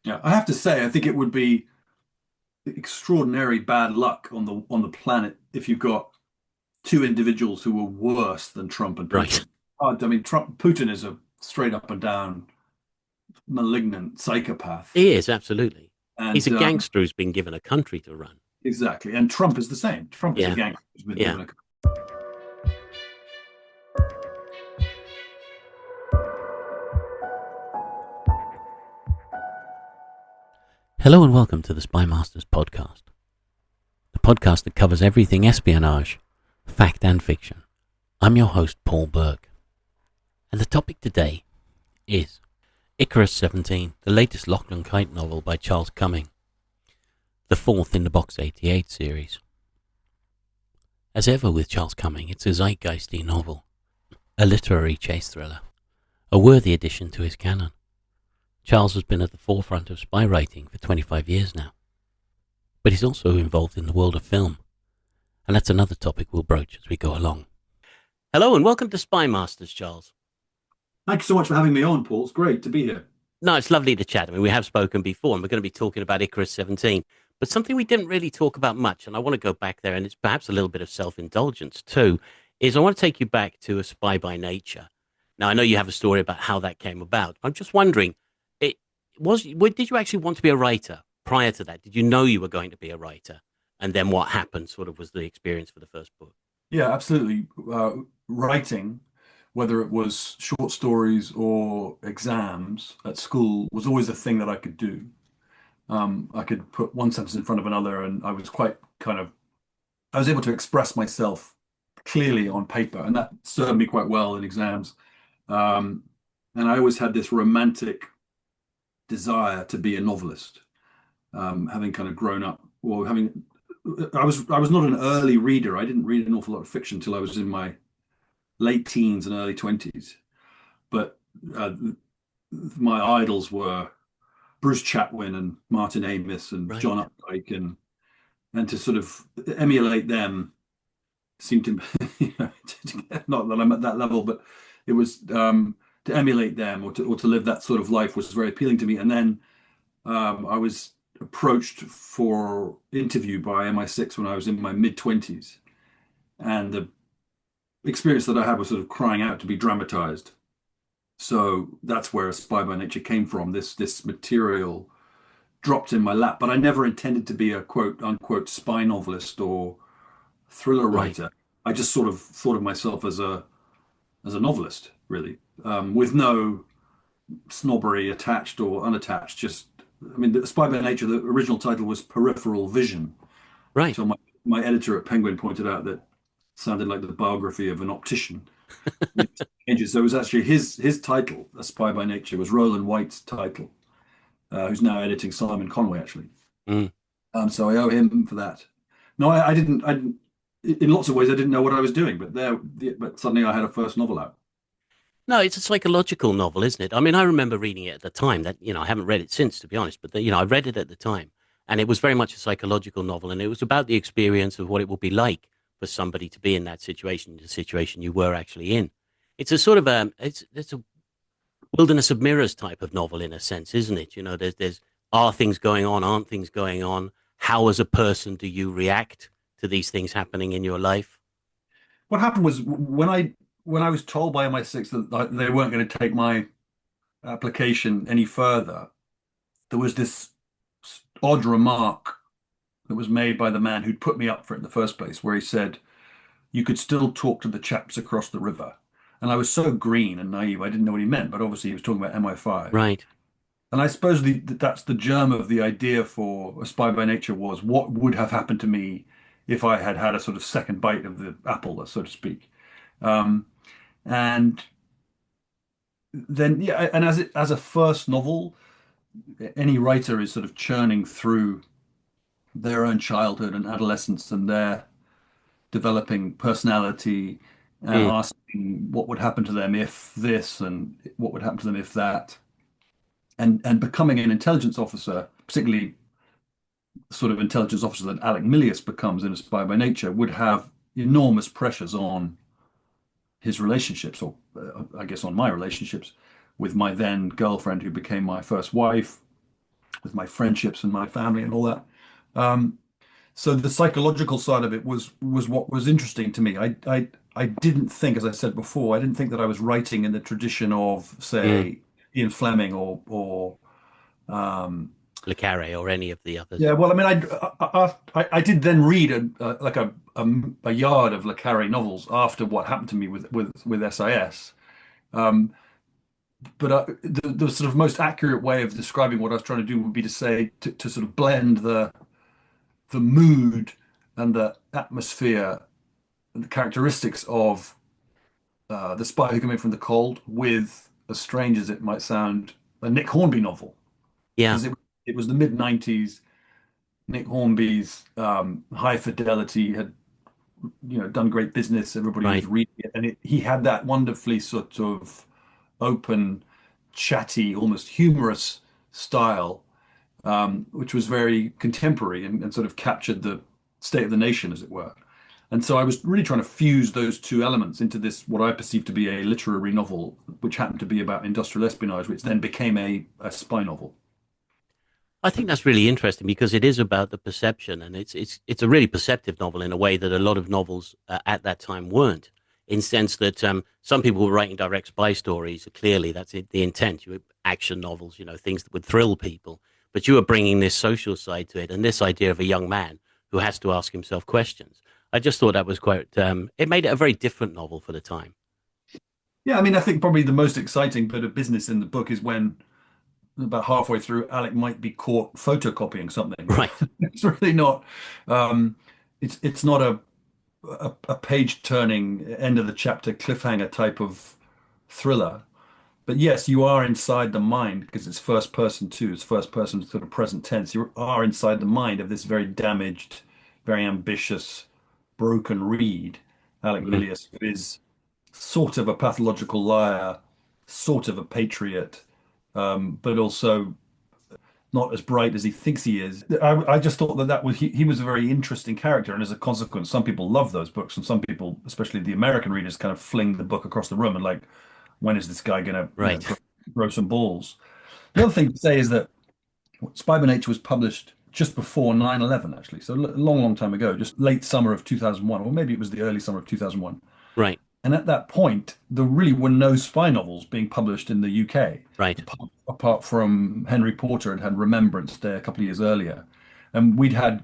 Yeah, I have to say, I think it would be extraordinary bad luck on the planet if you've got two individuals who were worse than Trump and Right. Putin. I mean, Putin is a straight up and down malignant psychopath, He is, absolutely. He's a and gangster who's been given a country to run. exactly. And Trump is the same. Trump is a Yeah, gangster who's been yeah. given a. Hello and welcome to the Spy Masters podcast, the podcast that covers everything espionage, fact and fiction. I'm your host, Paul Burke, and the topic today is ICARUS 17, the latest Lock and Kite novel by Charles Cumming, the fourth in the Box 88 series. As ever with Charles Cumming, it's a zeitgeisty novel, a literary chase thriller, a worthy addition to his canon. Charles has been at the forefront of spy writing for 25 years now, but he's also involved in the world of film, and that's another topic we'll broach as we go along. Hello and welcome to Spy Masters, Charles. Thank you so much for having me on, Paul. It's great to be here. No, it's lovely to chat. I mean, we have spoken before, and we're going to be talking about ICARUS 17, but something we didn't really talk about much, and I want to go back there, and it's perhaps a little bit of self-indulgence too, is I want to take you back to A Spy by Nature. Now, I know you have a story about how that came about. I'm just wondering, did you actually want to be a writer prior to that? Did you know you were going to be a writer? And then what happened sort of was the experience for the first book. Yeah, absolutely. Writing, whether it was short stories or exams at school, was always a thing that I could do. I could put one sentence in front of another, and I was quite kind of, I was able to express myself clearly on paper, and that served me quite well in exams. Um, and I always had this romantic desire to be a novelist, having kind of grown up, or having, I was not an early reader. I didn't read an awful lot of fiction until I was in my late teens and early 20s. But my idols were Bruce Chatwin and Martin Amis and Right. John Updike, and to sort of emulate them seemed to, not that I'm at that level, but it was to emulate them or to live that sort of life was very appealing to me. And then I was approached for interview by MI6 when I was in my mid 20s, and the experience that I had was sort of crying out to be dramatized. So that's where A Spy by Nature came from. This material dropped in my lap, but I never intended to be a quote unquote spy novelist or thriller Right. writer. I just sort of thought of myself as a novelist, really, with no snobbery attached or unattached. Just, I mean, the Spy by Nature, the original title was Peripheral Vision. Right. So my editor at Penguin pointed out that it sounded like the biography of an optician. Changes. So it was actually his title, A Spy by Nature, was Roland White's title, who's now editing Simon Conway, actually. Mm. So I owe him for that. No, I didn't. In lots of ways, I didn't know what I was doing, but suddenly I had a first novel out. No, it's a psychological novel, isn't it? I mean, I remember reading it at the time. I haven't read it since, to be honest, but I read it at the time, and it was very much a psychological novel, and it was about the experience of what it would be like for somebody to be in that situation, the situation you were actually in. It's a sort of it's a wilderness of mirrors type of novel in a sense, isn't it? There's are things going on, aren't things going on? How, as a person, do you react to these things happening in your life? What happened was when I was told by MI6 that they weren't going to take my application any further, there was this odd remark that was made by the man who'd put me up for it in the first place, where he said, "You could still talk to the chaps across the river." And I was so green and naive, I didn't know what he meant, but obviously he was talking about MI5. Right. And I suppose that's the germ of the idea for A Spy by Nature was what would have happened to me if I had had a sort of second bite of the apple, so to speak. Um, and then, yeah, and as a first novel, any writer is sort of churning through their own childhood and adolescence and their developing personality and Mm. asking what would happen to them if this and what would happen to them if that. And becoming an intelligence officer, particularly the sort of intelligence officer that Alec Milius becomes in A Spy by Nature, would have enormous pressures on his relationships, or I guess on my relationships with my then girlfriend, who became my first wife, with my friendships and my family and all that. Um, so the psychological side of it was what was interesting to me. I didn't think, as I said before, I didn't think that I was writing in the tradition of, Mm. say, Ian Fleming or um, Le Carré or any of the yeah. others. Well, I mean, I did then read a yard of Le Carré novels after what happened to me with SIS. Um, but the sort of most accurate way of describing what I was trying to do would be to say to sort of blend the mood and the atmosphere and the characteristics of The Spy Who Came In From the Cold with, as strange as it might sound, a Nick Hornby novel. Yeah, Because it was the mid 90s. Nick Hornby's High Fidelity had, done great business. Everybody was right. reading it. And he had that wonderfully sort of open, chatty, almost humorous style, which was very contemporary and sort of captured the state of the nation, as it were. And so I was really trying to fuse those two elements into this, what I perceived to be a literary novel, which happened to be about industrial espionage, which then became a spy novel. I think that's really interesting because it is about the perception, and it's a really perceptive novel in a way that a lot of novels at that time weren't. In sense that some people were writing direct spy stories. Clearly, that's it, the intent. You were action novels, things that would thrill people. But you were bringing this social side to it, and this idea of a young man who has to ask himself questions. I just thought that was quite. It made it a very different novel for the time. Yeah, I mean, I think probably the most exciting bit of business in the book is when about halfway through, Alec might be caught photocopying something. Right. It's really not. Um, it's not a page turning end of the chapter cliffhanger type of thriller. But yes, you are inside the mind because it's first person too. It's first person sort of present tense. You are inside the mind of this very damaged, very ambitious, broken Reed, Alec Mm. Milius, who is sort of a pathological liar, sort of a patriot, but also not as bright as he thinks he is. I just thought that was he was a very interesting character, and as a consequence, some people love those books, and some people, especially the American readers, kind of fling the book across the room and like, when is this guy gonna, Right. grow some balls? The other thing to say is that Spy by Nature was published just before 9/11, actually, so a long, long time ago, just late summer of 2001, or maybe it was the early summer of 2001. Right. And at that point, there really were no spy novels being published in the UK, Right. apart from Henry Porter had Remembrance Day a couple of years earlier. And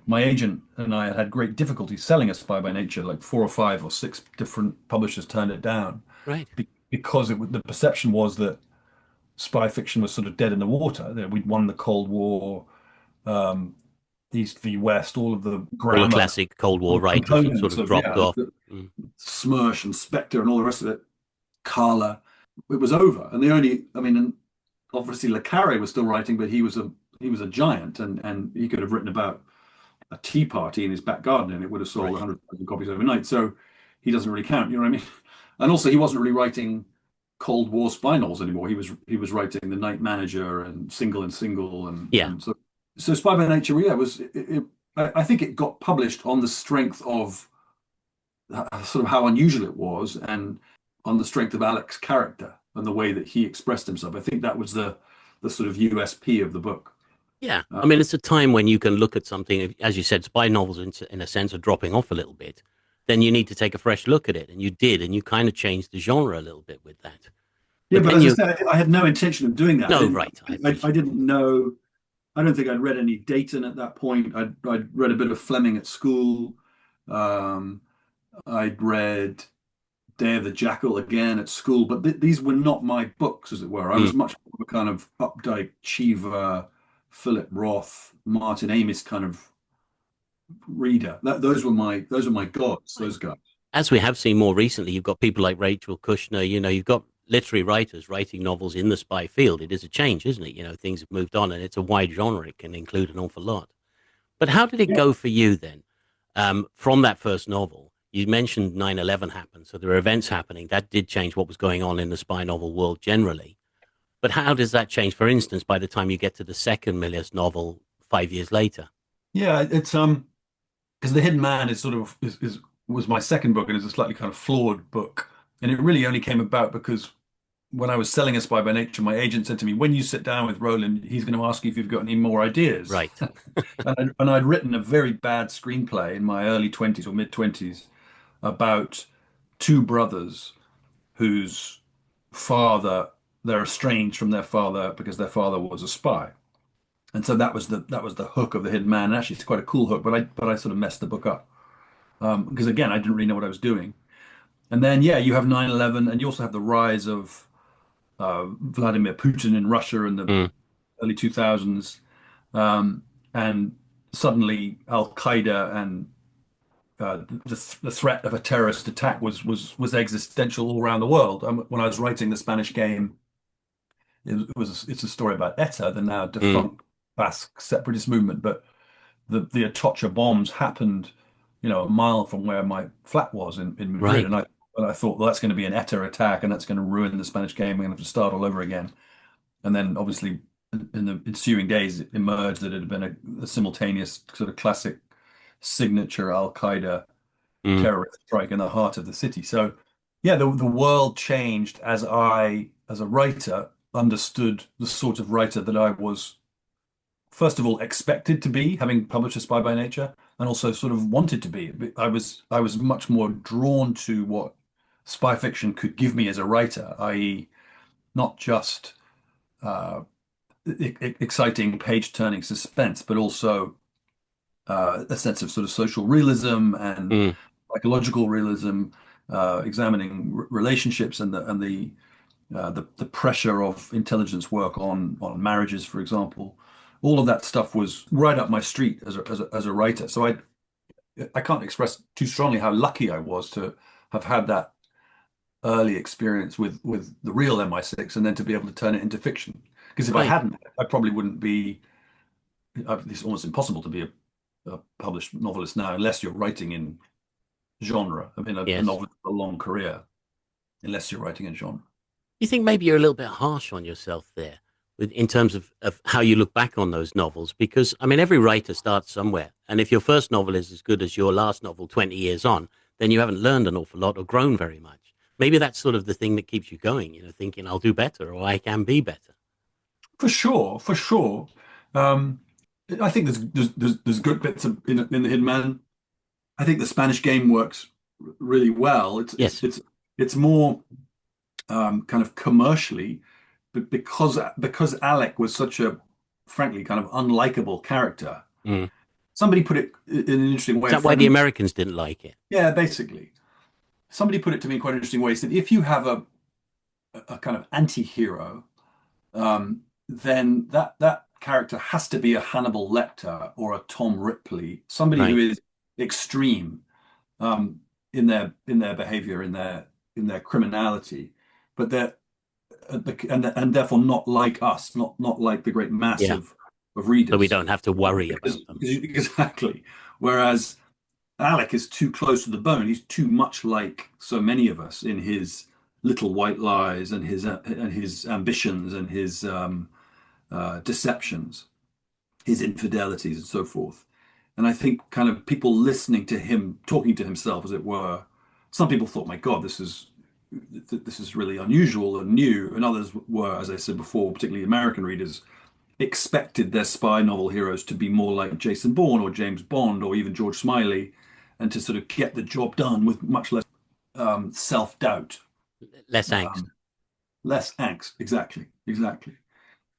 my agent and I had great difficulty selling A Spy by Nature, like four or five or six different publishers turned it down Right. because the perception was that spy fiction was sort of dead in the water. That we'd won the Cold War, um, East v West, all of the All the grammar classic Cold War writers had sort components of of, dropped yeah, off. Mm. Smersh and Spectre and all the rest of it, Carla, it was over. And I mean, and obviously Le Carré was still writing, but he was a giant, and he could have written about a tea party in his back garden, and it would have sold Right. 100,000 copies overnight. So he doesn't really count. You know what I mean? And also, he wasn't really writing Cold War spy novels anymore. He was writing The Night Manager and Single, and Yeah. and so Spy by Nature, yeah, I think it got published on the strength of sort of how unusual it was, and on the strength of Alec's character and the way that he expressed himself. I think that was the sort of USP of the book. Yeah. Uh, I mean, it's a time when you can look at something, as you said, spy novels in a sense are dropping off a little bit. Then you need to take a fresh look at it. And you did. And you kind of changed the genre a little bit with that. yeah, But but then as I you, said, I had no intention of doing that. no, right. I I appreciate didn't know. I don't think I'd read any Deighton at that point. I'd read a bit of Fleming at school. Um, I'd read Day of the Jackal again at school, but these were not my books, as it were. I it. Mm. was much more of a kind of Updike, Cheever, Philip Roth, Martin Amis kind of reader. Those were my gods, those guys. As we have seen more recently, you've got people like Rachel Kushner, you've got literary writers writing novels in the spy field. It is a change, isn't it? Things have moved on and it's a wide genre. It can include an awful lot. But how did it Yeah. go for you then? From that first novel, you mentioned 9/11 happened. So there are events happening. That did change what was going on in the spy novel world generally. But how does that change, for instance, by the time you get to the second Milius novel 5 years later? Yeah, it's because The Hidden Man is sort of was my second book, and it's a slightly kind of flawed book. And it really only came about because when I was selling A Spy by Nature, my agent said to me, "When you sit down with Roland, he's going to ask you if you've got any more ideas." Right. And I'd written a very bad screenplay in my early 20s or mid 20s about two brothers whose father, they're estranged from their father because their father was a spy. And so that was the hook of The Hidden Man. And actually, it's quite a cool hook, but I sort of messed the book up because again, I didn't really know what I was doing. And then yeah, you have 9/11, and you also have the rise of Vladimir Putin in Russia in the Mm, early 2000s, and suddenly Al Qaeda and the threat of a terrorist attack was existential all around the world. When I was writing the Spanish Game, it's a story about ETA, the now mm, defunct Basque separatist movement, but the Atocha bombs happened, a mile from where my flat was in Madrid, right. and I thought, well, that's going to be an ETA attack, and that's going to ruin the Spanish Game. We're going to have to start all over again. And then, obviously, in the ensuing days, it emerged that it had been a simultaneous sort of classic signature Al Qaeda Mm, terrorist strike in the heart of the city. So, yeah, the world changed as as a writer, understood the sort of writer that I was, first of all, expected to be, having published A Spy by Nature, and also sort of wanted to be. I was much more drawn to what spy fiction could give me as a writer, i.e., not just exciting page-turning suspense, but also a sense of sort of social realism and mm, psychological realism, examining relationships and the pressure of intelligence work on marriages, for example. All of that stuff was right up my street as a writer. So I can't express too strongly how lucky I was to have had that early experience with the real MI6 and then to be able to turn it into fiction. Because if I right. hadn't, I probably wouldn't be. It's almost impossible to be a published novelist now unless you're writing in genre. I mean, a Yes. novel with a long career, unless you're writing in genre. You think maybe you're a little bit harsh on yourself there in terms of how you look back on those novels? Because, I mean, every writer starts somewhere. And if your first novel is as good as your last novel 20 years on, then you haven't learned an awful lot or grown very much. Maybe that's sort of the thing that keeps you going, thinking I'll do better or I can be better. For sure, for sure. Um, I think there's good bits in the Hidden Man. I think the Spanish Game works really well. Yes. It's more kind of commercially, but because Alec was such a frankly kind of unlikable character. Mm. Is Somebody put it in an interesting way. A that why friend the of mine, Americans didn't like it? yeah, basically, somebody put it to me in quite an interesting way. He said, if you have a kind of anti-hero, then that character has to be a Hannibal Lecter or a Tom Ripley, somebody who Right. is extreme um, in their behavior, in their criminality, but they're and therefore not like us, not like the great mass Yeah. of So we readers, don't have to worry because, about them. because exactly. Whereas Alec is too close to the bone. He's too much like so many of us in his little white lies and his ambitions and his deceptions, his infidelities, and so forth. And I think kind of people listening to him, talking to himself, as it were, some people thought, "My God, this is really unusual and new," and others were, as I said before, particularly American readers, expected their spy novel heroes to be more like Jason Bourne or James Bond or even George Smiley, and to sort of get the job done with much less self-doubt, Less angst. um, less angst. Exactly, exactly.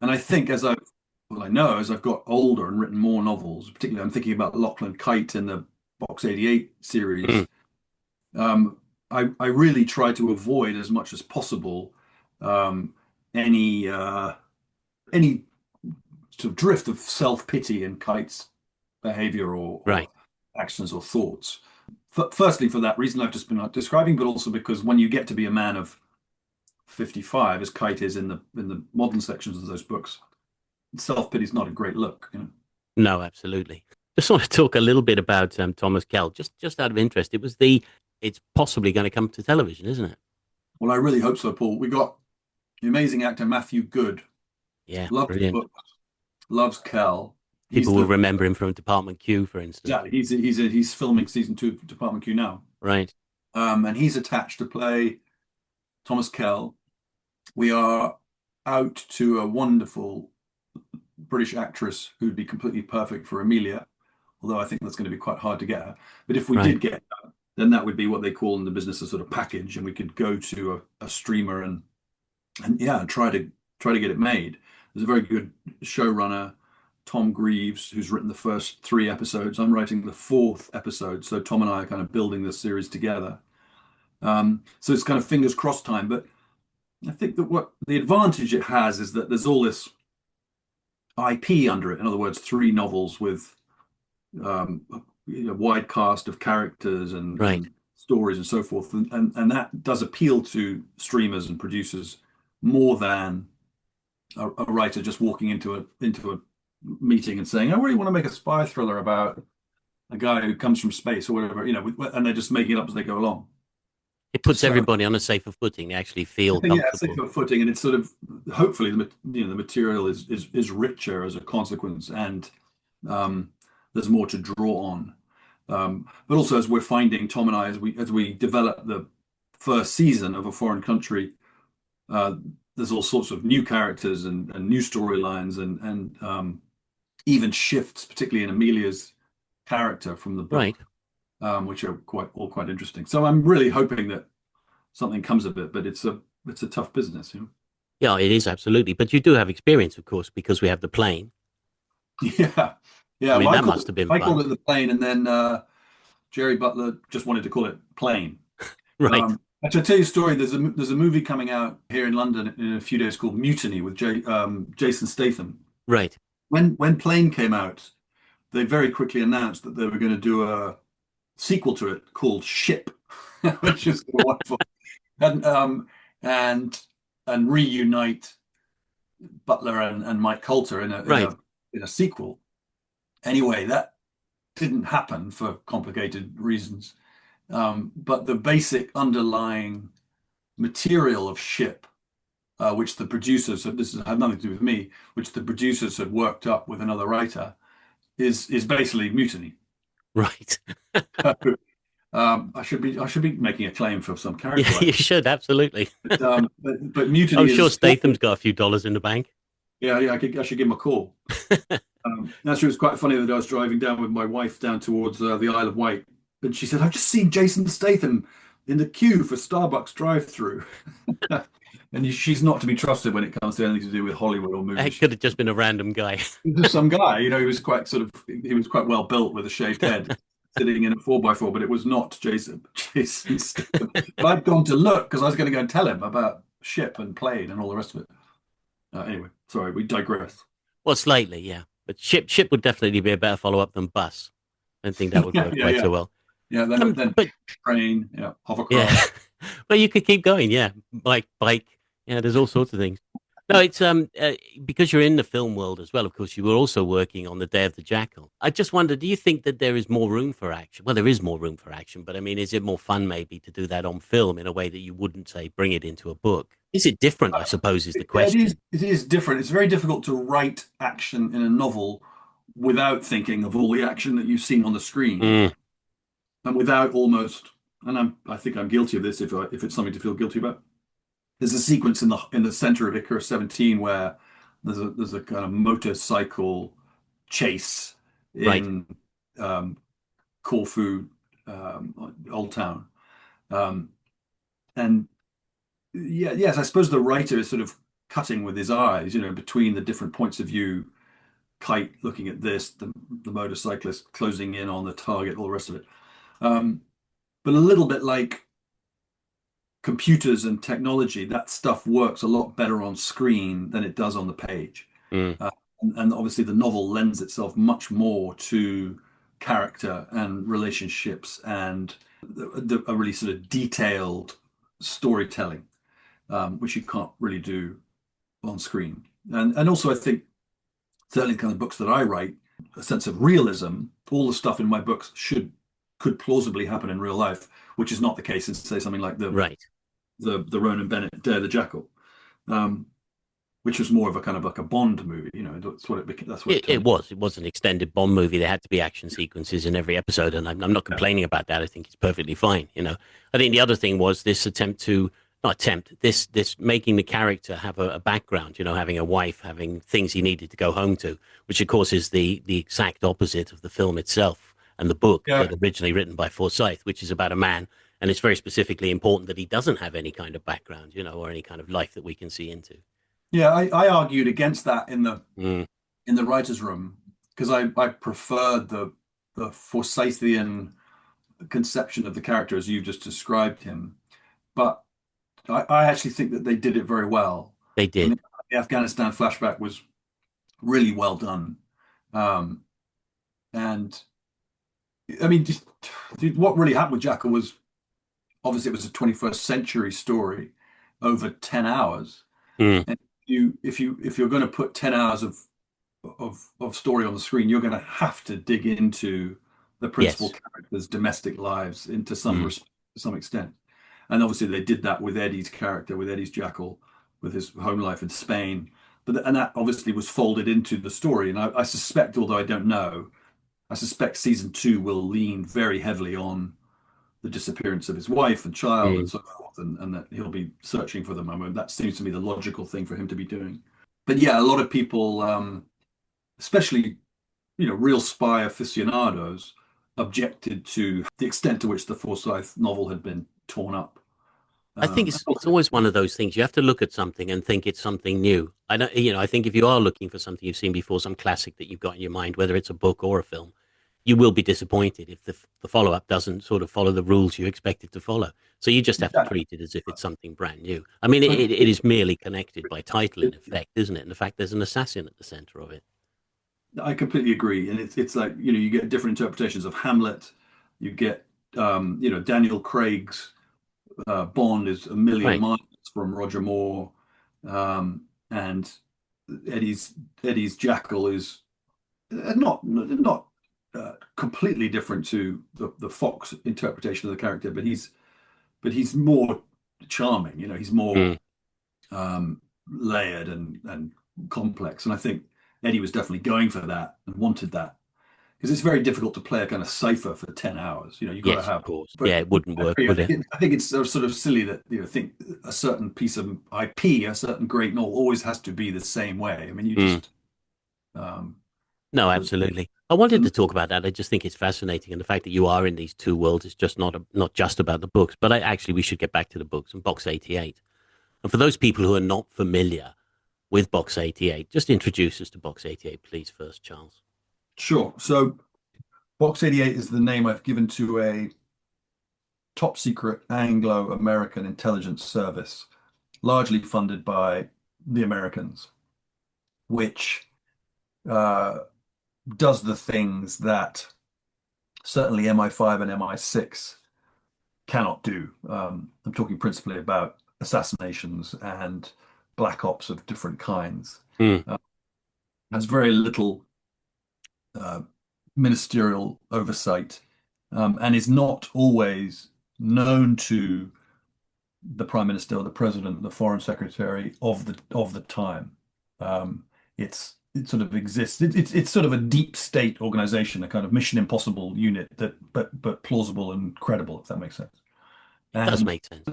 And I think well, I know as I've got older and written more novels, particularly I'm thinking about Lachlan Kite in the Box 88 Mm. series. Um, I really try to avoid as much as possible um, any any sort of drift of self-pity in Kite's behavior or Right. actions or thoughts. Firstly, for that reason I've just been describing, but also because when you get to be a man of 55, as Kite is in the modern sections of those books, self-pity is not a great look. No, absolutely. Just want to talk a little bit about Thomas Kell, just out of interest. It's possibly going to come to television, isn't it? Well, I really hope so, Paul. We got the amazing actor Matthew Good. Yeah, Loves the brilliant. book, loves Cal. He's People will the remember him from Department Q, for instance. exactly. He's filming season 2 of Department Q now, Right. and he's attached to play Thomas Kell. We are out to a wonderful British actress who'd be completely perfect for Amelia, although I think that's going to be quite hard to get her. But if we Right. did get her, then that would be what they call in the business a sort of package, and we could go to a streamer and yeah, try to get it made. There's a very good showrunner, Tom Greaves, who's written the first three episodes. I'm writing the fourth episode, so Tom and I are kind of building this series together. So it's kind of fingers crossed time. But I think that what the advantage it has is that there's all this IP under it. In other words, three novels with a wide cast of characters Right. and stories and so forth, and that does appeal to streamers and producers more than a writer just walking into a meeting and saying, "I really want to make a spy thriller about a guy who comes from space or whatever," and they're just making it up as they go along. It puts So everybody on a safer footing. They actually I feel think yeah, it's comfortable. safer footing, and it's sort of hopefully the material is richer as a consequence, and um, there's more to draw on. But also, as we're finding, Tom and I, as we develop the first season of a foreign country, uh, there's all sorts of new characters and new storylines and even shifts, particularly in Amelia's character from the Right. book, which are quite interesting. So I'm really hoping that something comes of it, but it's a tough business, you know. Yeah, it is absolutely. But you do have experience, of course, because we have the plane. Yeah, I yeah. mean, Well, that must have been I called fun. it the plane, and then Jerry Butler just wanted to call it plane. Right. Actually, I'll tell you a story. There's a movie coming out here in London in a few days called Mutiny with Jason Statham. Right. When Plane came out, they very quickly announced that they were going to do a sequel to it called Ship, which is wonderful, and and reunite Butler and Mike Coulter in a in Right. a in a sequel. Anyway, that didn't happen for complicated reasons. But the basic underlying material of Ship, which the producers had nothing to do with me, which the producers had worked up with another writer, is basically Mutiny. Right. I should be making a claim for some Yeah, character you writing, should absolutely. but I'm Mutiny sure is Statham's got a few dollars in the bank. yeah, yeah. I should give him a call. Actually, it was quite funny that I was driving down with my wife down towards the Isle of Wight, and she said, "I've just seen Jason Statham in the queue for Starbucks drive-through." And she's not to be trusted when it comes to anything to do with Hollywood or It movies. could have just been a random guy. He was just some guy, he was quite he was quite well built with a shaved head, sitting in a 4x4, but it was not Jason Statham. But I'd gone to look because I was going to go and tell him about Ship and Plane and all the rest of it. Anyway, sorry, we digress. Well, slightly, yeah. But ship would definitely be a better follow-up than bus. I don't think that would Yeah, work yeah, quite yeah, so well. yeah. Then But train, yeah, yeah, hovercraft. well, you could keep going. Yeah, bike. Yeah, there's all sorts of things. No, it's because you're in the film world as well. Of course, you were also working on The Day of the Jackal. I just wonder, do you think that there is more room for action? Well, there is more room for action, but I mean, is it more fun maybe to do that on film in a way that you wouldn't say bring it into a book? Is it different? I suppose is the Yeah, it is. question. It is different. It's very difficult to write action in a novel without thinking of all the action that you've seen on the screen, Mm, and without almost. And I think I'm guilty of this if it's something to feel guilty about. There's a sequence in the center of ICARUS 17 where there's a kind of motorcycle chase right. in um, Corfu, Old Town, um, and yeah, yes, I suppose the writer is sort of cutting with his eyes, between the different points of view. Kite looking at this, the motorcyclist closing in on the target, all the rest of it. Um, but a little bit like computers and technology, that stuff works a lot better on screen than it does on the page. Mm, And obviously, the novel lends itself much more to character and relationships and a really sort of detailed storytelling, which you can't really do on screen. And also, I think certainly the kind of books that I write, a sense of realism. All the stuff in my books could plausibly happen in real life, which is not the case in, say, something like the right. the Ronan Bennett Dare the Jackal, um, which was more of a kind of like a Bond movie. That's what it became. That's what it It turned. was. It was an extended Bond movie. There had to be action sequences in every episode, and I'm not Yeah, complaining about that. I think it's perfectly fine. I think the other thing was this attempt to not attempt, this making the character have a background, having a wife, having things he needed to go home to, which of course is the exact opposite of the film itself and the book Yeah, that originally written by Forsyth, which is about a man. And it's very specifically important that he doesn't have any kind of background, or any kind of life that we can see into. yeah. I argued against that in the Mm, writers' room because I preferred the Forsythian conception of the character as you just described him. But I actually think that they did it very well. they I did. mean, the Afghanistan flashback was really well done. Um, and I mean, just, what really happened with Jackal was obviously it was a 21st century story over 10 hours. Mm, And if you're going to put 10 hours of story on the screen, you're going to have to dig into the principal yes. characters' domestic lives into Mm, to some extent. And obviously they did that with Eddie's character, with Eddie's Jackal, with his home life in Spain. And that obviously was folded into the story. And I suspect, although I don't know, I suspect season two will lean very heavily on the disappearance of his wife and child and mm. so forth, and that he'll be searching for them. I mean, that seems to me the logical thing for him to be doing. But yeah, a lot of people, especially real spy aficionados, objected to the extent to which the Forsyth novel had been torn up. I think Um, it's always one of those things. You have to look at something and think it's something new. I don't, I think if you are looking for something you've seen before, some classic that you've got in your mind, whether it's a book or a film, you will be disappointed if the follow up doesn't sort of follow the rules you expect it to follow. So you just have to exactly. treat it as if it's something brand new. I mean, But it is merely connected by title in effect, isn't it? And the fact there's an assassin at the center of it. I completely agree, and it's like you get different interpretations of Hamlet. You get Daniel Craig's Bond is a million Right. miles from Roger Moore, and Eddie's Eddie's Jackal is not completely different to the Fox interpretation of the character, but he's more charming. He's more Mm. layered and complex, and I think Eddie was definitely going for that and wanted that because it's very difficult to play a kind of cipher for 10 hours. You've got to Yes, of have, course. but Yeah, it wouldn't I work, agree. would it? I think it's sort of silly that, think a certain piece of IP, a certain great novel always has to be the same way. I mean, Mm. um, No, the, absolutely. I wanted the, to talk about that. I just think it's fascinating, and the fact that you are in these two worlds is just not just about the books. But actually, we should get back to the books and Box 88. And for those people who are not familiar with Box 88, just introduce us to Box 88, please, first, Charles. sure. So Box 88 is the name I've given to a top secret Anglo-American intelligence service, largely funded by the Americans, which uh, does the things that certainly MI5 and MI6 cannot do. I'm talking principally about assassinations and black ops of different kinds. Mm, Uh, has very little uh, ministerial oversight, and is not always known to the prime minister or the president, the foreign secretary of the time. Um, it sort of exists. It's sort of a deep state organization, a kind of Mission Impossible unit that but plausible and credible, if that makes sense. it does And make sense.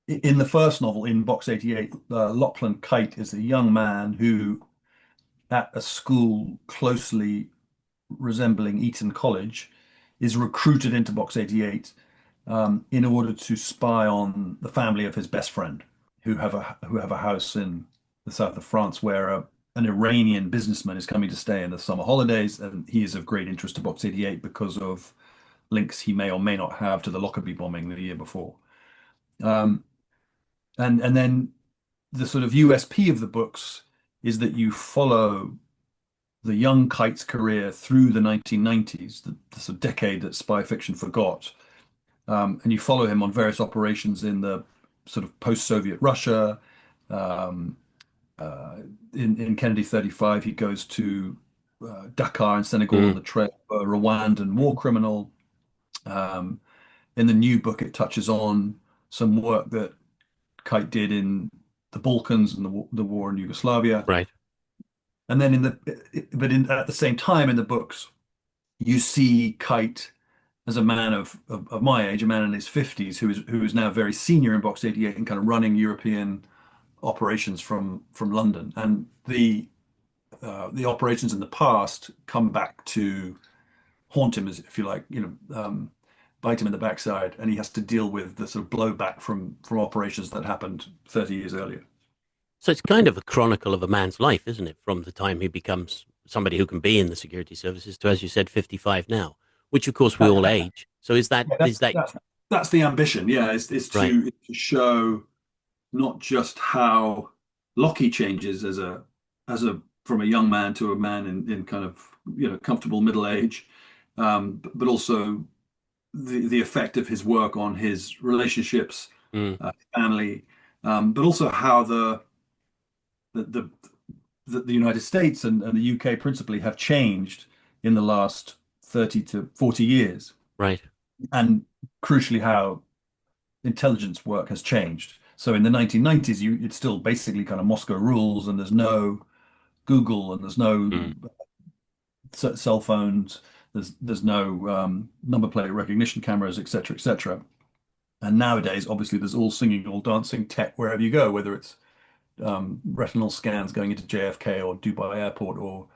in the first novel, in Box 88, Lachlan Kite is a young man who, at a school closely resembling Eton College, is recruited into Box 88 in order to spy on the family of his best friend, who have a house in the south of France where an Iranian businessman is coming to stay in the summer holidays, and he is of great interest to Box 88 because of links he may or may not have to the Lockerbie bombing the year before. Um, and then the sort of USP of the books is that you follow the young Kite's career through the 1990s, the sort of decade that spy fiction forgot. And you follow him on various operations in the sort of post-Soviet Russia. Um, uh, in Kennedy 35, he goes to Dakar and Senegal on Mm, the trail of a Rwandan war criminal. Um, in the new book, it touches on some work that Kite did in the Balkans and the war in Yugoslavia. right. And then at the same time in the books, you see Kite as a man of my age, a man in his 50s who is now very senior in Box 88 and kind of running European operations from London. And the operations in the past come back to haunt him, as if you like, bite him in the backside, and he has to deal with the sort of blowback from operations that happened 30 years earlier. So it's kind of a chronicle of a man's life, isn't it? From the time he becomes somebody who can be in the security services to, as you said, 55 now, which of course we all age. So is that, Yeah, is that that's the ambition. Yeah, is right? to show not just how Lockie changes as a from a young man to a man in kind of comfortable middle age, but also the effect of his work on his relationships, Mm, family, but also how the the, the United States and the UK principally have changed in the last 30 to 40 years, right. and crucially how intelligence work has changed. So in the 1990s, it's still basically kind of Moscow rules, and there's no Google, and there's no Mm. cell phones, there's no number plate recognition cameras, etc., etc. And nowadays, obviously, there's all singing, all dancing tech wherever you go, whether it's retinal scans going into JFK or Dubai Airport, or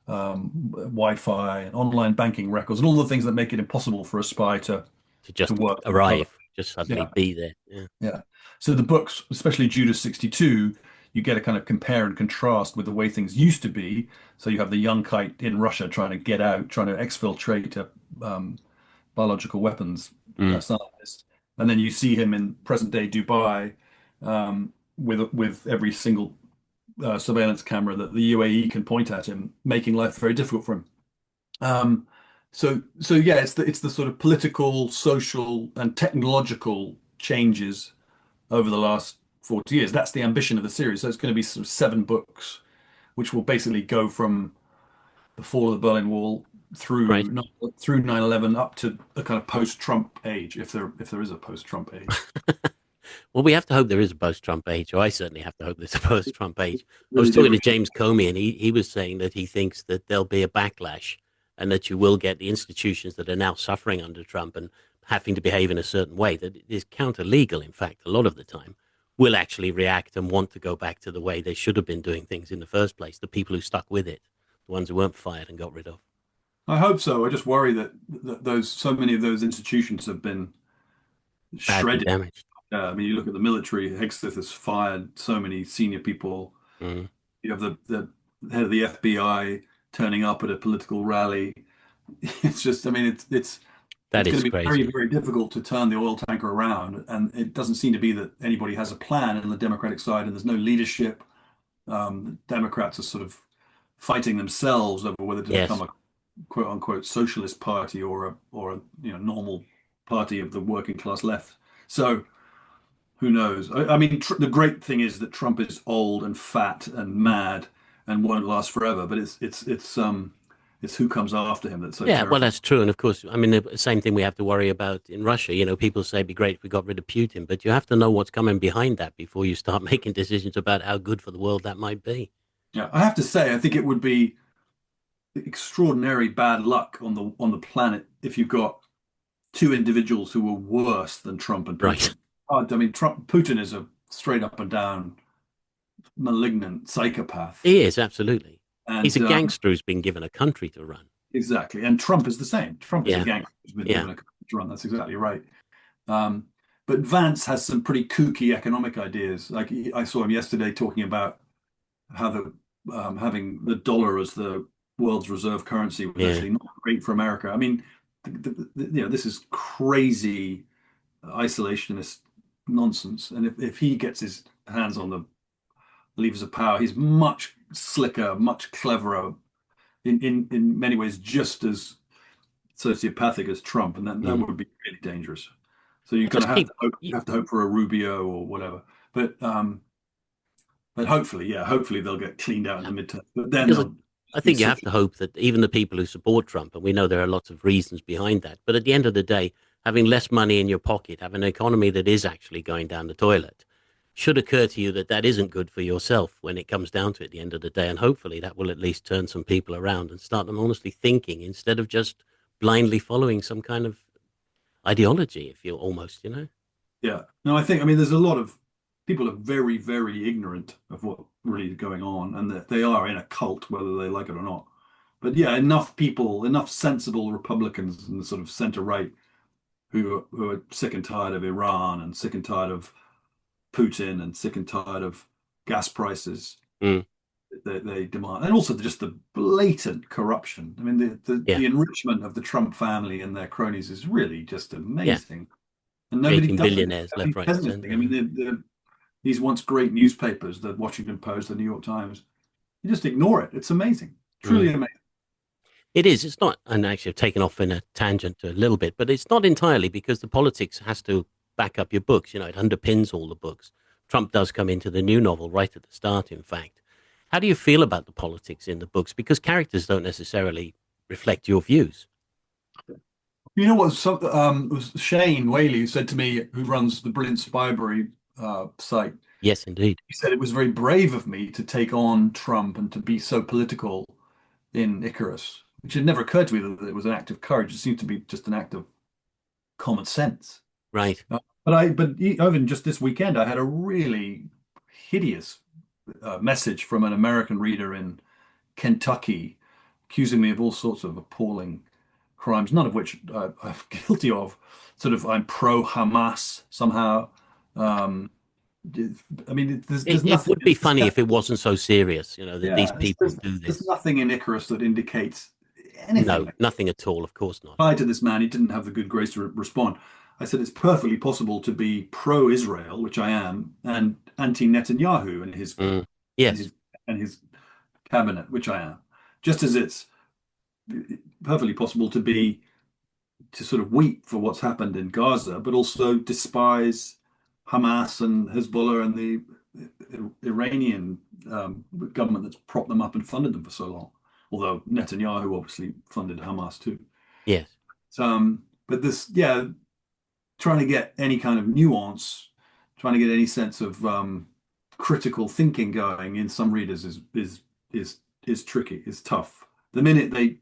Wi-Fi and online banking records, and all the things that make it impossible for a spy To to just work in color. arrive, just suddenly Yeah. be there. Yeah. Yeah. So the books, especially Judas 62, you get a kind of compare and contrast with the way things used to be. So you have the young kite in Russia trying to get out, trying to exfiltrate a biological weapons Mm. scientist. And then you see him in present day Dubai, with every single surveillance camera that the UAE can point at him, making life very difficult for him. Um, so yeah, it's the sort of political, social, and technological changes over the last 40 years. That's the ambition of the series. So it's going to be sort of 7 books, which will basically go from the fall of the Berlin Wall Right. through 9/11 up to the kind of post-Trump age, if there is a post-Trump age. Well, we have to hope there is a post-Trump age, or I certainly have to hope there's a post-Trump age. I was Really talking do. to James Comey, and he was saying that he thinks that there'll be a backlash, and that you will get the institutions that are now suffering under Trump and having to behave in a certain way that is counter legal. In fact, a lot of the time, will actually react and want to go back to the way they should have been doing things in the first place. The people who stuck with it, the ones who weren't fired and got rid of. I hope so. I just worry that those so many of those institutions have been Badly shredded. damaged. I mean, you look at the military. Hegseth has fired so many senior people. Mm. You have the head of the FBI turning up at a political rally. It's just, I mean, That it's going is to be very, crazy. very difficult to turn the oil tanker around, and it doesn't seem to be that anybody has a plan in the Democratic side, and there's no leadership. The Democrats are sort of fighting themselves over whether to become Yes. a quote unquote socialist party or a normal party of the working class left. So who knows? I mean, the great thing is that Trump is old and fat and mad and won't last forever. But it's who comes after him that's so Yeah, well, terrifying. that's true. And of course, I mean, the same thing we have to worry about in Russia. You know, people say it'd be great if we got rid of Putin, but you have to know what's coming behind that before you start making decisions about how good for the world that might be. Yeah, I have to say, I think it would be extraordinary bad luck on the planet if you've got two individuals who were worse than Trump and Right. Putin. I mean, Putin is a straight up and down malignant psychopath, He is, absolutely. He's and a gangster who's been given a country to run. exactly. And Trump is the same. Trump is a Yeah, gangster who's been yeah, given a country to run. That's exactly right. Um, but Vance has some pretty kooky economic ideas. Like I saw him yesterday talking about how having the dollar as the world's reserve currency was yeah. actually not great for America. I mean, this is crazy isolationist nonsense. And if he gets his hands on the levers of power, he's much slicker, much cleverer, in many ways, just as sociopathic as Trump, and that Mm. would be really dangerous. So you're I going to just have keep, to hope, you, you have to hope for a Rubio or whatever. But um, but hopefully, yeah, hopefully they'll get cleaned out in yeah. the midterm. But then Because they'll I be think you have such. to hope that even the people who support Trump, and we know there are lots of reasons behind that, but at the end of the day, having less money in your pocket, having an economy that is actually going down the toilet, should occur to you that that isn't good for yourself when it comes down to it at the end of the day. And hopefully that will at least turn some people around and start them honestly thinking instead of just blindly following some kind of ideology, if you're almost, you know. Yeah. No, I mean, there's a lot of people are very, very ignorant of what really is going on, and that they are in a cult, whether they like it or not. But yeah, enough people, enough sensible Republicans in the sort of center right who are sick and tired of Iran and sick and tired of Putin and sick and tired of gas prices. Mm, They demand, and also just the blatant corruption. I mean, yeah, the enrichment of the Trump family and their cronies is really just yeah. amazing. And nobody Creating does it. billionaires left, Nobody right, and says anything. I mean, center. these once great newspapers, the Washington Post, the New York Times, you just ignore it. It's amazing, Mm. truly amazing. It is. It's not, and actually I've taken off in a tangent a little bit, but it's not entirely because the politics has to back up your books. You know, it underpins all the books. Trump does come into the new novel right at the start, in fact. How do you feel about the politics in the books? Because characters don't necessarily reflect your views. You know what? It was Shane Whaley who said to me, who runs the Brilliant Spybury site. Yes, indeed. He said it was very brave of me to take on Trump and to be so political in Icarus, which had never occurred to me that it was an act of courage. It seemed to be just an act of common sense. Right. Even just this weekend, I had a really hideous message from an American reader in Kentucky accusing me of all sorts of appalling crimes, none of which I'm guilty of. Sort of, I'm pro-Hamas somehow. Um, I mean, there's It nothing. would be funny if it wasn't so serious, you know, that these Yeah, people do there's this. nothing in Icarus that indicates anything. No, nothing at all. Of course not. Replied to this man, he didn't have the good grace to respond. I said it's perfectly possible to be pro-Israel, which I am, and anti-Netanyahu Mm. and Yes. his and his cabinet, which I am. Just as it's perfectly possible to sort of weep for what's happened in Gaza, but also despise Hamas and Hezbollah and the Iranian government that's propped them up and funded them for so long. Although Netanyahu obviously funded Hamas too. Yes. But this, yeah, trying to get any kind of nuance, trying to get any sense of critical thinking going in some readers is tricky, is tough. The minute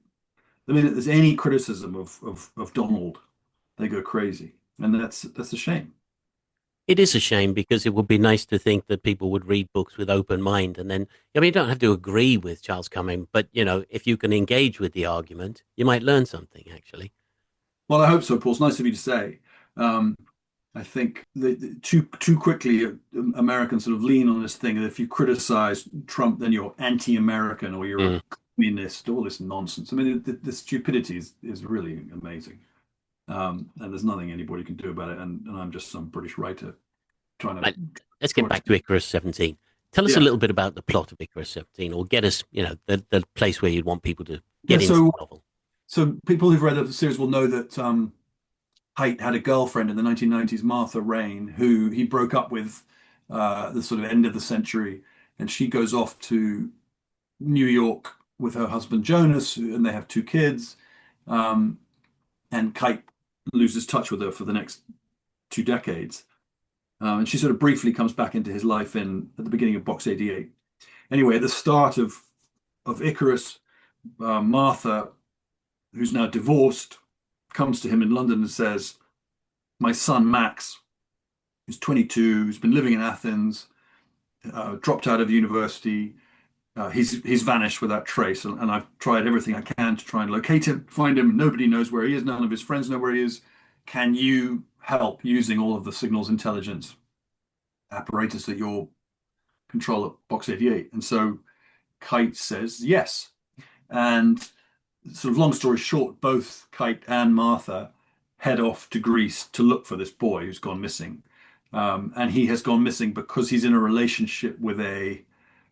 there's any criticism of Donald, they go crazy, and that's a shame. It is a shame because it would be nice to think that people would read books with open mind. And then, I mean, you don't have to agree with Charles Cumming, but, you know, if you can engage with the argument, you might learn something, actually. Well, I hope so, Paul. It's nice of you to say. Um, I think that too quickly Americans sort of lean on this thing that if you criticize Trump, then you're anti-American or you're a Mm. communist, all this nonsense. I mean, the stupidity is really amazing. And there's nothing anybody can do about it. And I'm just some British writer trying to Right. Let's get draw it. back to Icarus 17. Tell us a Yeah. little bit about the plot of Icarus 17, or get us, you know, the place where you'd want people to Yeah. get into the novel. So people who've read the series will know that Haidt had a girlfriend in the 1990s, Martha Rain, who he broke up with the sort of end of the century, and she goes off to New York with her husband Jonas, and they have two kids. Um, and Kite loses touch with her for the next 2 decades. And she sort of briefly comes back into his life in at the beginning of Box 88. Anyway, at the start of Icarus, Martha, who's now divorced, comes to him in London and says, "My son Max, who's 22, who's been living in Athens, dropped out of university. He's vanished without trace, and I've tried everything I can to try and locate him, find him. Nobody knows where he is. None of his friends know where he is. Can you help using all of the signals intelligence apparatus at your control at Box 88?" And so Kite says yes. And sort of long story short, both Kite and Martha head off to Greece to look for this boy who's gone missing. And he has gone missing because he's in a relationship with a,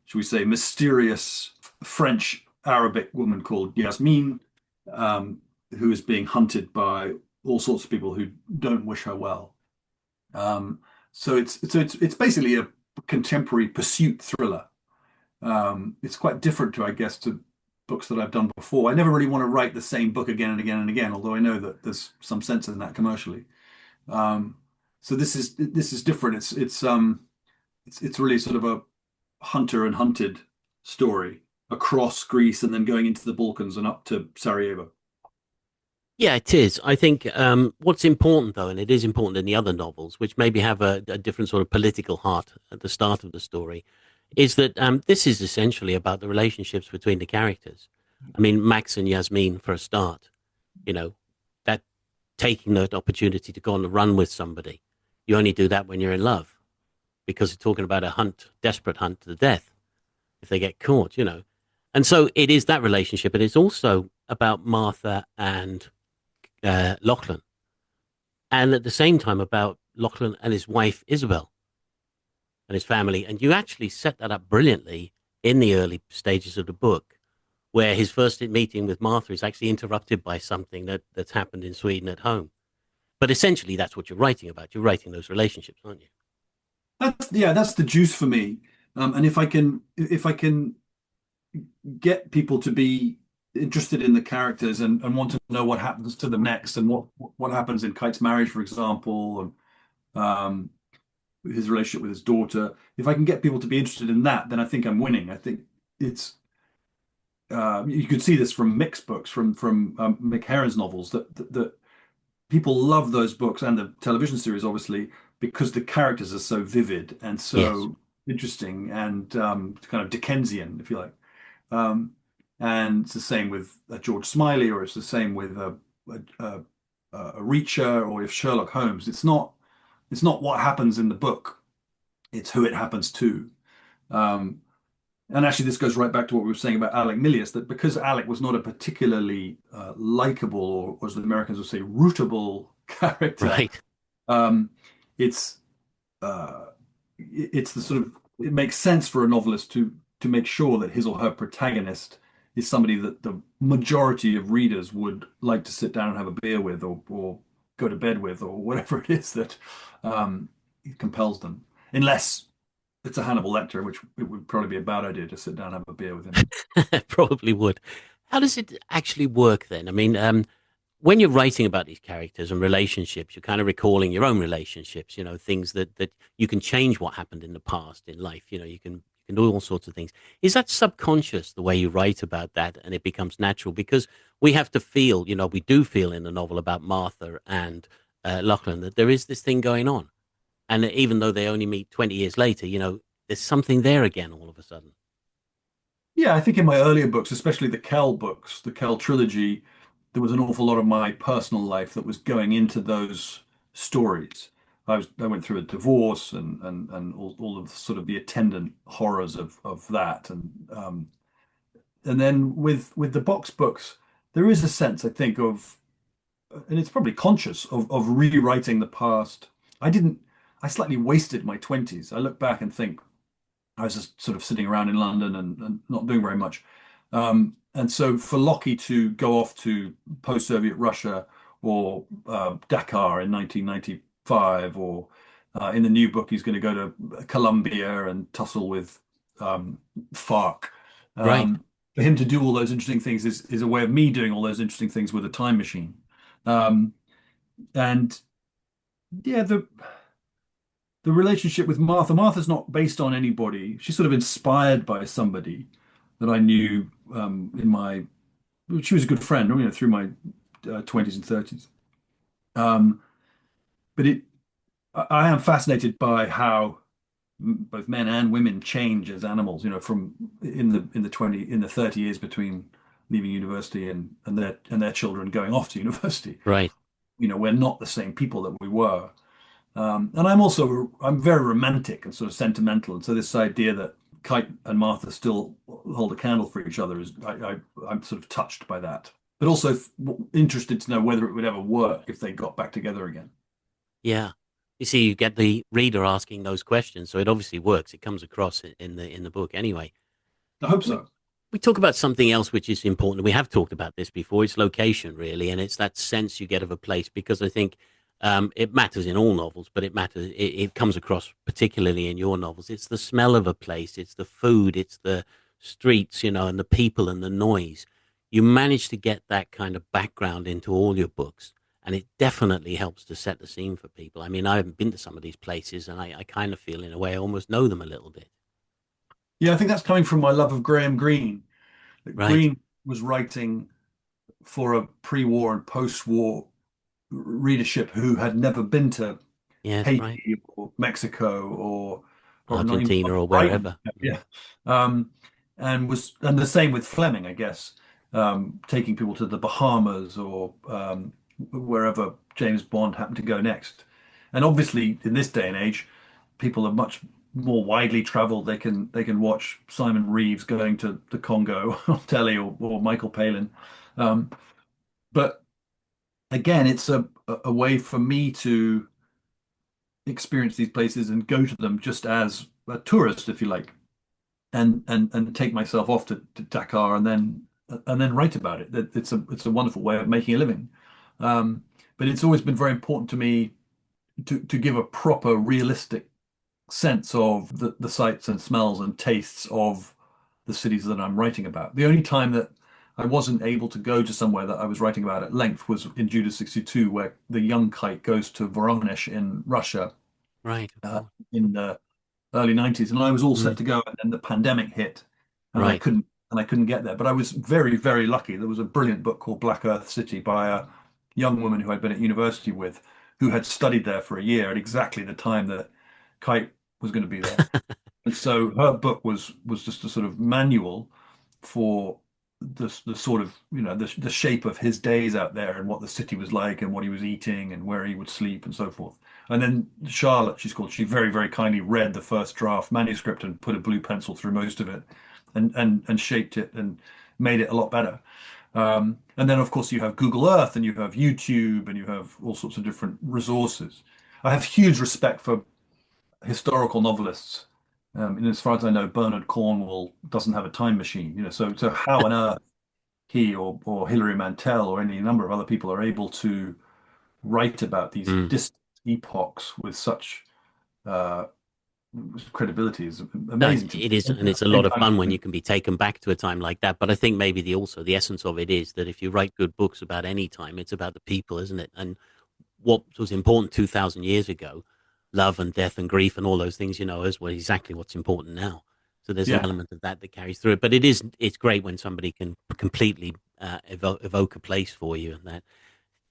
should we say, mysterious French Arabic woman called Yasmin, who is being hunted by all sorts of people who don't wish her well. So it's basically a contemporary pursuit thriller. It's quite different to, I guess, to books that I've done before. I never really want to write the same book again and again and again, although I know that there's some sense in that commercially. Um, so this is different. It's really sort of a hunter and hunted story across Greece and then going into the Balkans and up to Sarajevo. Yeah, it is. I think what's important, though, and it is important in the other novels, which maybe have a different sort of political heart at the start of the story, is that this is essentially about the relationships between the characters. I mean, Max and Yasmin, for a start, you know, that taking that opportunity to go on a run with somebody, you only do that when you're in love because you're talking about a hunt, desperate hunt to the death if they get caught. And so it is that relationship, and it's also about Martha and Lachlan, and at the same time about Lachlan and his wife Isabel and his family. And you actually set that up brilliantly in the early stages of the book, where his first meeting with Martha is actually interrupted by something that's happened in Sweden at home. But essentially, that's what you're writing about. You're writing those relationships, aren't you? That's the juice for me. And if I can get people to be interested in the characters and want to know what happens to them next and what happens in Kite's marriage, for example, and his relationship with his daughter. If I can get people to be interested in that, then I think I'm winning. I think it's you could see this from Mick's books, from Mick Herron's novels, that people love those books and the television series, obviously, because the characters are so vivid and Yes. so interesting and kind of Dickensian, if you like. Um, and it's the same with George Smiley, or it's the same with a, a Reacher, or if Sherlock Holmes. It's not what happens in the book; it's who it happens to. Um, and actually, this goes right back to what we were saying about Alec Milius, that because Alec was not a particularly likable, or as the Americans would say, rootable character, Right. um, it's uh, it's the sort of it makes sense for a novelist to make sure that his or her protagonist is somebody that the majority of readers would like to sit down and have a beer with, or go to bed with, or whatever it is that um, compels them. Unless it's a Hannibal Lecter, which it would probably be a bad idea to sit down and have a beer with him. Probably would. How does it actually work then? I mean, when you're writing about these characters and relationships, you're kind of recalling your own relationships, things that you can change what happened in the past in life. You can do all sorts of things. Is that subconscious the way you write about that and it becomes natural? Because we have to feel, we do feel in the novel about Martha and Lachlan that there is this thing going on. And even though they only meet 20 years later, there's something there again all of a sudden. Yeah, I think in my earlier books, especially the Kell books, the Kell trilogy, there was an awful lot of my personal life that was going into those stories. I went through a divorce and all of sort of the attendant horrors of that, and then with the box books, there is a sense, I think, of, and it's probably conscious of rewriting the past. I didn't I slightly wasted my 20s. I look back and think I was just sort of sitting around in London and not doing very much. And so for Lockie to go off to post-Soviet Russia, or Dakar in 1995, or in the new book, he's going to go to Colombia and tussle with FARC. Right. For him to do all those interesting things is a way of me doing all those interesting things with a time machine. Um, and yeah, the relationship with Martha. Martha's not based on anybody. She's sort of inspired by somebody that I knew in my. She was a good friend, through my 20s and 30s. Um, but I am fascinated by how both men and women change as animals. From in the 30 years between leaving university and their children going off to university. Right. We're not the same people that we were. And I'm very romantic and sort of sentimental. And so this idea that Kite and Martha still hold a candle for each other I'm sort of touched by that, but also interested to know whether it would ever work if they got back together again. Yeah. You see, you get the reader asking those questions, so it obviously works. It comes across in the book anyway. I hope We, so. we talk about something else which is important. We have talked about this before. It's location, really, and it's that sense you get of a place because I think it matters in all novels, but it matters. It comes across particularly in your novels. It's the smell of a place. It's the food. It's the streets, and the people and the noise. You manage to get that kind of background into all your books, and it definitely helps to set the scene for people. I mean, I haven't been to some of these places, and I kind of feel, in a way, I almost know them a little bit. Yeah, I think that's coming from my love of Graham Greene. That Right. Greene was writing. for a pre-war and post-war readership who had never been to Yes, right. Haiti or Mexico or not even Argentina or Brighton. wherever. Mm. Yeah. Um, and the same with Fleming, I guess, taking people to the Bahamas or wherever James Bond happened to go next. And obviously, in this day and age, people are much more widely traveled. They can watch Simon Reeves going to the Congo on telly or Michael Palin. Um, but again, it's a way for me to experience these places and go to them just as a tourist, if you like, and take myself off to Dakar and then write about it. It's a wonderful way of making a living. Um, but it's always been very important to me to give a proper, realistic sense of the sights and smells and tastes of the cities that I'm writing about. The only time that I wasn't able to go to somewhere that I was writing about at length was in Judas 62, where the young kite goes to Voronezh in Russia Right, of uh, course. in the early 90s, and I was all set Mm. to go, and then the pandemic hit, and I Right. couldn't and I couldn't get there. But I was very, very lucky. There was a brilliant book called Black Earth City by a young woman who I'd been at university with, who had studied there for a year at exactly the time that Kite was going to be there. And so her book was just a sort of manual for the sort of the shape of his days out there and what the city was like and what he was eating and where he would sleep and so forth. And then Charlotte, she's called, she very, very kindly read the first draft manuscript and put a blue pencil through most of it and shaped it and made it a lot better. And then of course you have Google Earth and you have YouTube and you have all sorts of different resources. I have huge respect for historical novelists. And as far as I know, Bernard Cornwell doesn't have a time machine, so how on earth he or Hilary Mantel or any number of other people are able to write about these Mm. distant epochs with such uh, credibility is No, amazing to me. it is, And and at it's a the lot same of time, fun when you can be taken back to a time like that. But I think maybe the essence of it is that if you write good books about any time, it's about the people, isn't it? And what was important 2,000 years ago, love and death and grief and all those things, is what exactly what's important now. So there's an yeah, element of that that carries through it. But it's great when somebody can completely evoke a place for you and that.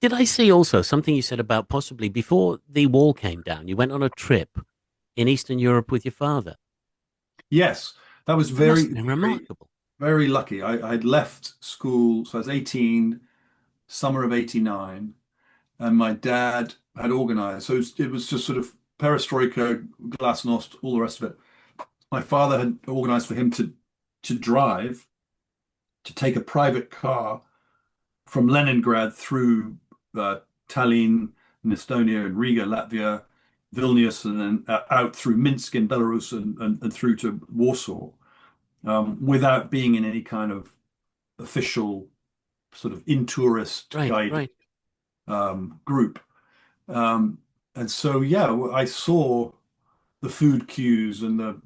Did I see also something you said about possibly before the wall came down, you went on a trip in Eastern Europe with your father? yes, that was That must very, have been very, remarkable. very lucky. I'd left school, so I was 18, summer of 89, and my dad had organized. So it was just sort of perestroika, glasnost, all the rest of it. My father had organized for him to drive, to take a private car from Leningrad through Tallinn in Estonia and Riga, Latvia, Vilnius, and then out through Minsk in Belarus and through to Warsaw, without being in any kind of official sort of in tourist Right, guided right. group. Um, and so, yeah, I saw the food queues and the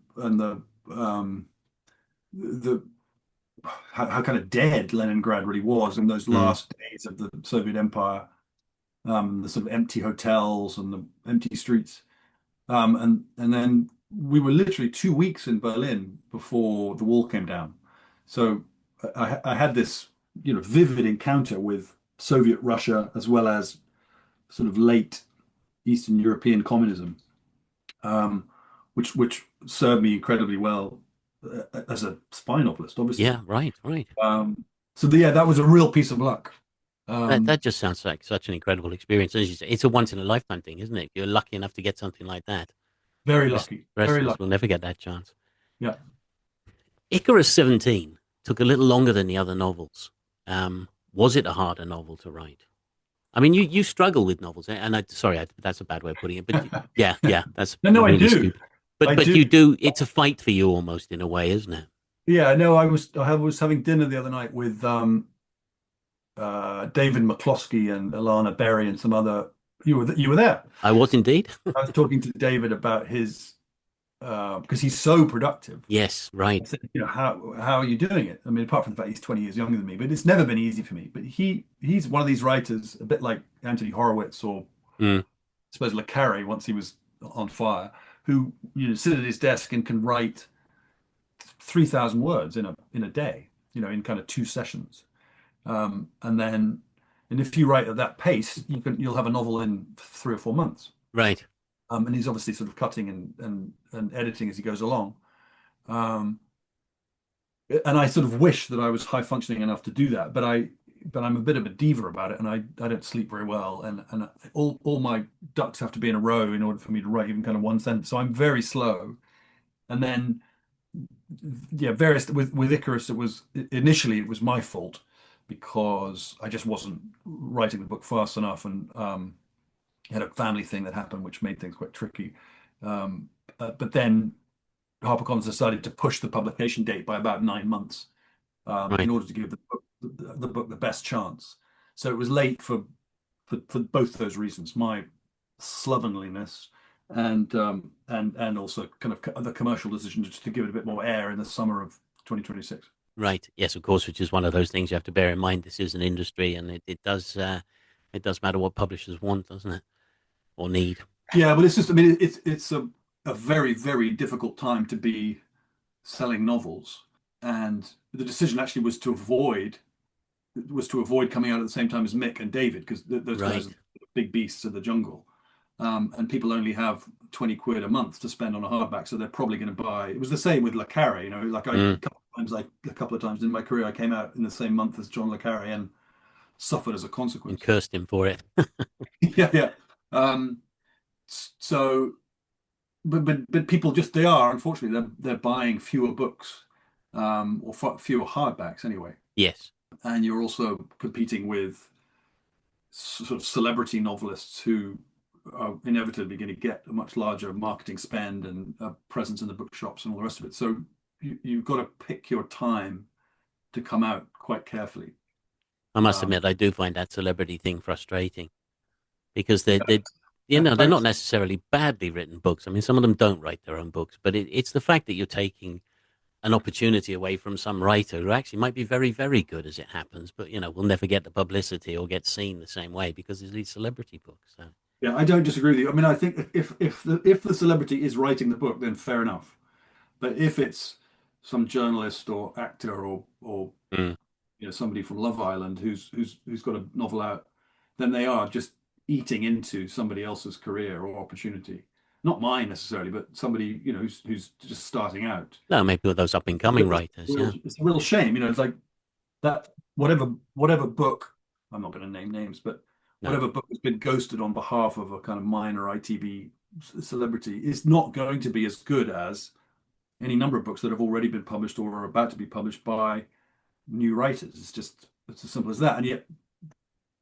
how kind of dead Leningrad really was in those Mm. last days of the Soviet Empire. The sort of empty hotels and the empty streets. And then we were literally 2 weeks in Berlin before the wall came down. So I had this, vivid encounter with Soviet Russia as well as sort of late Eastern European communism, um, which served me incredibly well as a spy novelist, obviously. Yeah, right, right. Yeah, that was a real piece of luck. That Um, that just sounds like such an incredible experience. As you say, it's a once in a lifetime thing, isn't it? You're lucky enough to get something like that. very Rest, lucky, rest very of us lucky. will never get that chance. Yeah. Icarus 17 took a little longer than the other novels. Was it a harder novel to write? I mean, you struggle with novels, and sorry, that's a bad way of putting it, but yeah, yeah, that's No, no, I really do. stupid. But I but do. you do. It's a fight for you almost in a way, isn't it? Yeah, no, I was having dinner the other night with David McCloskey and Alana Berry and some other. You were there. I was indeed. I was talking to David about his because he's so productive. Yes, I right. said, how are you doing it? I mean, apart from the fact he's 20 years younger than me, but it's never been easy for me. But he's one of these writers, a bit like Anthony Horowitz or Mm, I suppose Le Carré once he was on fire, who sit at his desk and can write 3,000 words in a day, in kind of two sessions. And if you write at that pace, you'll have a novel in 3 or 4 months. Right. And he's obviously sort of cutting and editing as he goes along. Um, and I sort of wish that I was high functioning enough to do that, but I'm a bit of a diva about it, and I don't sleep very well, and all my ducks have to be in a row in order for me to write even kind of one sentence. So I'm very slow. And then yeah, various with ICARUS, it was initially it was my fault because I just wasn't writing the book fast enough, and had a family thing that happened which made things quite tricky. But then HarperCollins decided to push the publication date by about 9 months, in Right. order to give the book the best chance. So it was late for both those reasons, my slovenliness and also kind of the commercial decision just to give it a bit more air in the summer of 2026. Right. Yes, of course, which is one of those things you have to bear in mind. This is an industry, and it does matter what publishers want, doesn't it, or need. Yeah, but it's just, I mean, it's a very, very difficult time to be selling novels. And the decision actually was to avoid coming out at the same time as Mick and David, because those guys Right. are big beasts of the jungle. And people only have 20 quid a month to spend on a hardback, so they're probably going to buy. It was the same with Le Carré, like Mm. a couple of times in my career, I came out in the same month as John Le Carré and suffered as a And consequence. cursed him for it. Yeah, yeah. Um, so, but people just they are unfortunately they're buying fewer books, or fewer hardbacks anyway, Yes. and you're also competing with sort of celebrity novelists who are inevitably going to get a much larger marketing spend and a presence in the bookshops and all the rest of it. So you've got to pick your time to come out quite carefully. I must Um, admit, I do find that celebrity thing frustrating because they're not thanks. necessarily badly written books. I mean, some of them don't write their own books, but it's the fact that you're taking an opportunity away from some writer who actually might be very, very good as it happens, but will never get the publicity or get seen the same way because it's these celebrity books. So Yeah, I don't disagree with you. I mean, I think if the celebrity is writing the book, then fair enough. But if it's some journalist or actor or mm, somebody from Love Island who's got a novel out, then they are just eating into somebody else's career or opportunity. Not mine necessarily, but somebody who's just starting out. no, maybe with those up and It's a coming real, writers, yeah, it's a real shame. It's like that whatever book, I'm not going to name names, but no, whatever book has been ghosted on behalf of a kind of minor ITB celebrity is not going to be as good as any number of books that have already been published or are about to be published by new writers. It's as simple as that. And yet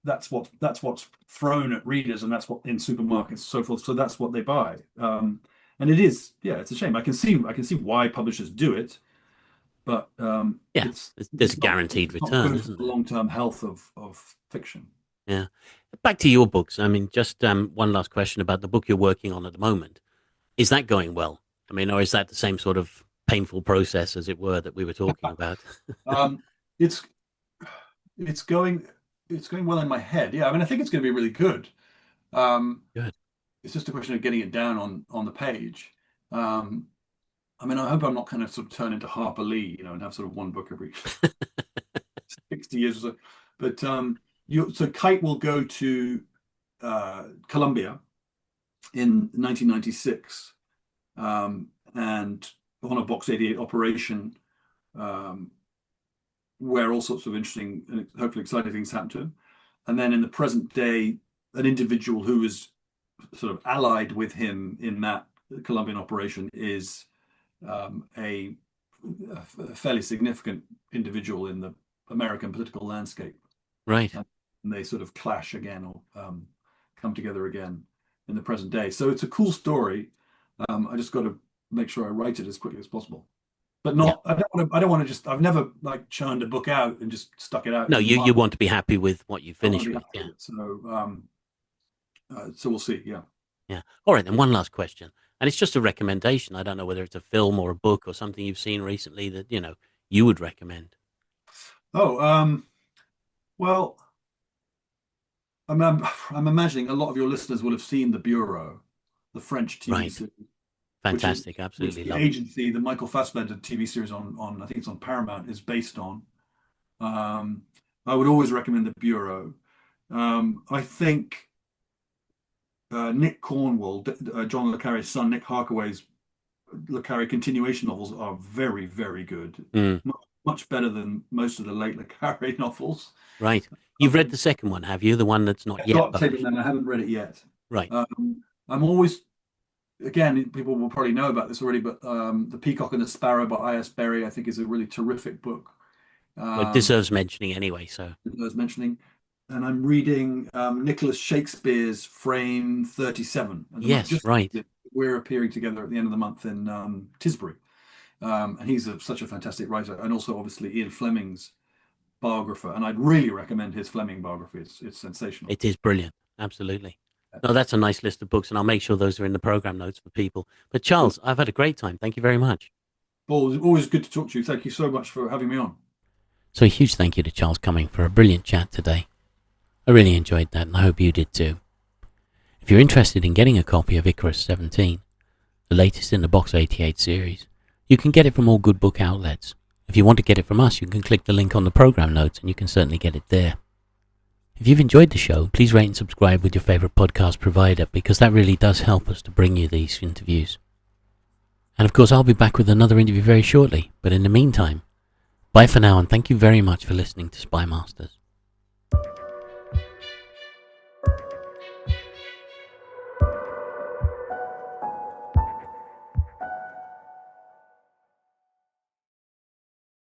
that's what's thrown at readers, and that's what in supermarkets and so forth. So that's what they buy. And it is, yeah, it's a shame. I can see why publishers do it, but yeah. it's There's a it's not guaranteed it's not return, good for isn't the there? long-term health of fiction. Yeah. Back to your books. I mean, just one last question about the book you're working on at the moment. Is that going well? I mean, or is that the same sort of painful process, as it were, that we were talking about? Um, it's it's going it's going well in my head. Yeah, I mean, I think it's going to be really good. Um, Good. it's just a question of getting it down on the page. Um, I mean, I hope I'm not kind of sort of turn into Harper Lee, and have sort of one book every 60 years or so. But so Kite will go to Columbia in 1996, and on a Box 88 operation, um, where all sorts of interesting and hopefully exciting things happen to him. And then in the present day, an individual who is sort of allied with him in that Colombian operation is a fairly significant individual in the American political landscape. Right. And they sort of clash again, or come together again in the present day. So it's a cool story. I just got to make sure I write it as quickly as possible. But Yeah. not, I don't want to, I don't want to just, I've never like churned a book out and just stuck it out No, in the you market. want to be happy with what you I want finish to be with. happy Yeah. with it. So we'll see. Yeah. Yeah. All right. Then one last question, and it's just a recommendation. I don't know whether it's a film or a book or something you've seen recently that you would recommend. Oh, well, I'm imagining a lot of your listeners will have seen The Bureau, the French TV Right. series, which is Fantastic. which Absolutely the love it. agency, the Michael Fassbender TV series on I think it's on Paramount is based on. Um, I would always recommend The Bureau. I think Nick Cornwell, John le Carré's son, Nick Harkaway's le Carré continuation novels are very, very good. Mm, Much better than most of the late le Carré novels. right. You've read the second one, have you? The one that's not I've yet got taken published. them. I haven't read it yet. Right. I'm always, again, people will probably know about this already, but The Peacock and the Sparrow by I.S. Berry, I think, is a really terrific book. Well, it Um, deserves mentioning anyway, so. I was mentioning, and I'm reading Nicholas Shakespeare's Frame 37 at the moment. Yes, right. We're appearing together at the end of the month in Tisbury, and he's such a fantastic writer, and also obviously Ian Fleming's biographer, and I'd really recommend his Fleming biography. It's sensational. It is brilliant. Absolutely. No, that's a nice list of books, and I'll make sure those are in the program notes for people. But Charles, I've had a great time. Thank you very much. Paul, it's always good to talk to you. Thank you so much for having me on. So a huge thank you to Charles Cumming for a brilliant chat today. I really enjoyed that, and I hope you did too. If you're interested in getting a copy of ICARUS 17, the latest in the Box 88 series, you can get it from all good book outlets. If you want to get it from us, you can click the link on the program notes, and you can certainly get it there. If you've enjoyed the show, please rate and subscribe with your favourite podcast provider, because that really does help us to bring you these interviews. And of course, I'll be back with another interview very shortly, but in the meantime, bye for now, and thank you very much for listening to Spy Masters.